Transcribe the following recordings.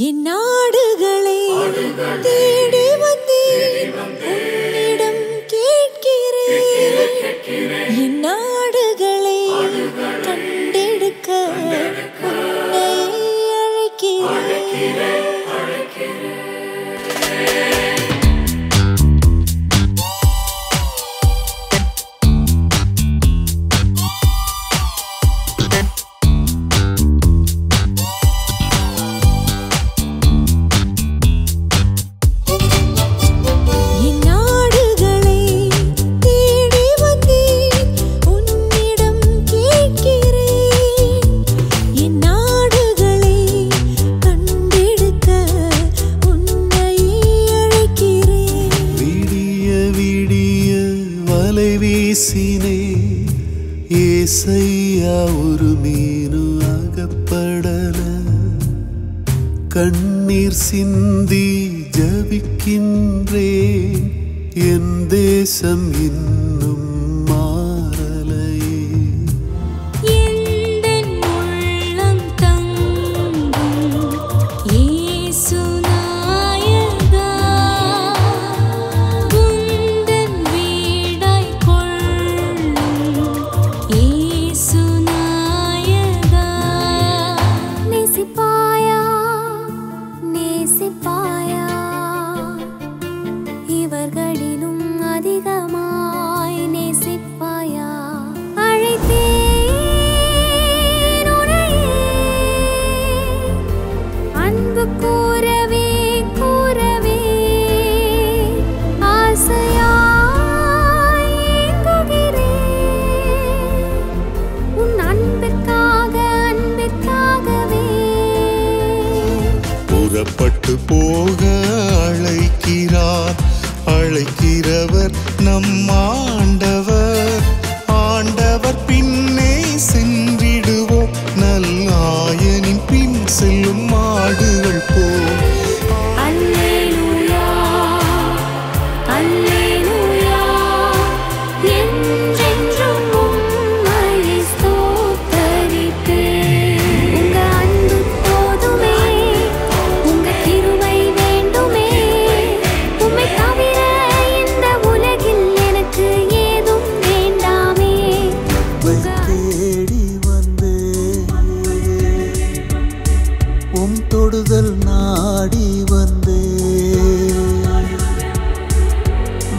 என் நாடுகளை தேடி வந்தேன், உன்னிடம் கேட்கிறேன். என் நாடுகளை கண்டெடுக்க உன்னை அழைக்கிறேன். ஏசையா ஒரு மீனு அகப்படல, கண்ணீர் சிந்தி ஜபிக்கின்றேன், என் தேசம் இன்னும் மாறலையே. இவர்களிலும் அதிகமாய் நேசிப்பாயா? அன்பு கூறவே கூறவே ஆசையாய் ஏங்குகிறேன். உன் அன்பிற்காகவே புறப்பட்டு போக அழைக்கிறார், அழைக்கிறவர் நம் ஆண்டவர். ஆண்டவர் பின்னே சென்றிடுவோம், நல்லாயனின் பின் செல்லும் மாடுகள் போல். அல்லேலூயா அல்லேலூயா, என்றென்றும் உம்மை ஸ்தோத்தரிப்பேன். உங்க அன்பு போதுமே, உங்க கிருபை வேண்டுமே, உம்மை தவிர இந்த உலகில் எனக்கு ஏதும் வேண்டாமே. தேடி வந்தேன், உம் தொடுதல் நாடி வந்தேன்.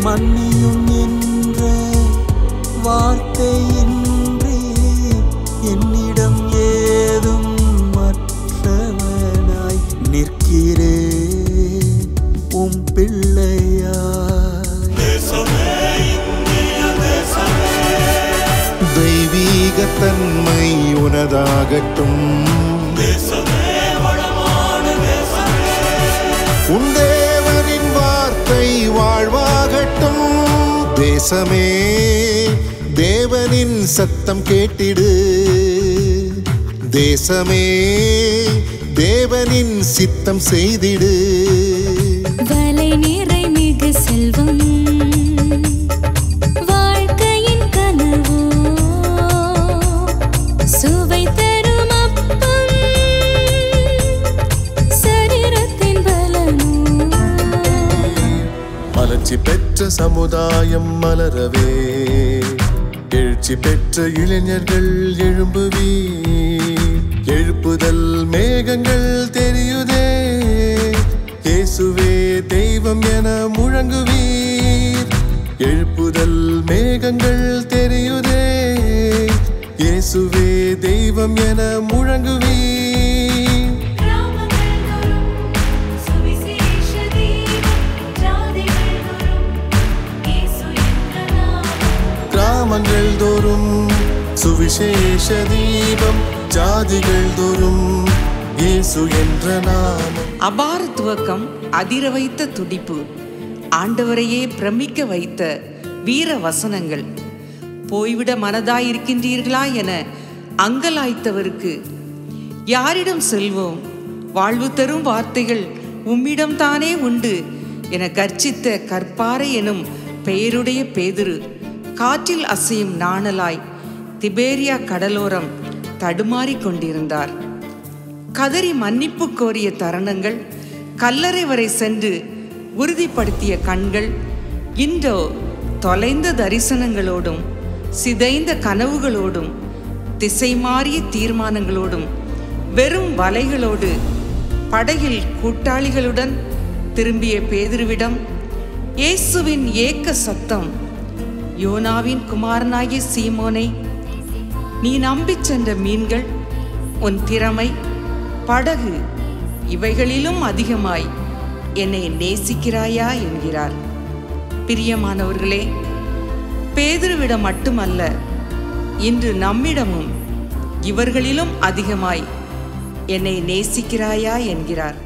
மன்னியும் என்ற வார்த்தையின்றி என்னிடம் ஏதும் மற்றவனாய் நிற்கிறேன், உம் பிள்ளையாய். தெய்வீக தன்மை உனதாகட்டும், உன் தேவனின் வார்த்தை வாழ்வாகட்டும். தேசமே, தேவனின் சத்தம் கேட்டிடு. தேசமே, தேவனின் சித்தம் செய்திடு. வலை நிறை மிகு செல்வம், வாழ்க்கையின் கனவோ, சுவை தரும் அப்பம், சரீரத்தின் பலனோ. மலர்ச்சி பெற்ற சமுதாயம் மலரவே, எழுச்சி பெற்ற இளைஞர்கள் எழும்புவீர். எழுப்புதல் மேகங்கள் தெரியுதே, இயேசுவே தெய்வம் என முழங்குவீர். எழுப்புதல் மேகங்கள் தெரியுதே, இயேசுவே தெய்வம் என முழங்குவீர். கிராமங்கள் தோறும் சுவிசேஷ தீபம், ஜாதிகள் தோறும் இயேசு என்ற நாமம். அபார துவக்கம், அதிர வைத்த துடிப்பு, ஆண்டவரையே பிரமிக்க வைத்த வீர வசனங்கள். போய்விட மனதாயிருக்கின்றீர்களா என அங்கலாய்த்தவருக்கு யாரிடம் செல்வோம்? வாழ்வு தரும் வார்த்தைகள் உம்மிடம் தானே உண்டு என கர்ச்சித்த கற்பாறை எனும் பெயருடைய பேதுரு காற்றில் அசையும் நாணலாய் திபேரியா கடலோரம் தடுமாறிக் கொண்டிருந்தார். கதறி மன்னிப்பு கோரிய தருணங்கள், கல்லறை வரை சென்று உறுதிப்படுத்திய கண்கள், இன்றோ தொலைந்த தரிசனங்களோடும் சிதைந்த கனவுகளோடும் திசை மாறிய தீர்மானங்களோடும் வெறும் வலைகளோடு படகில் கூட்டாளிகளுடன் திரும்பிய பேதுருவிடம் இயேசுவின் ஏக்க சத்தம், யோனாவின் குமாரனாகிய சீமோனே, நீ நம்பிச் சென்ற மீன்கள், உன் திறமை, படகு இவைகளிலும் அதிகமாய் என்னை நேசிக்கிறாயா என்கிறார். பிரியமானவர்களே, பேதுருவிடம் மட்டுமல்ல, இன்று நம்மிடமும் இவர்களிலும் அதிகமாய் என்னை நேசிக்கிறாயா என்கிறார்.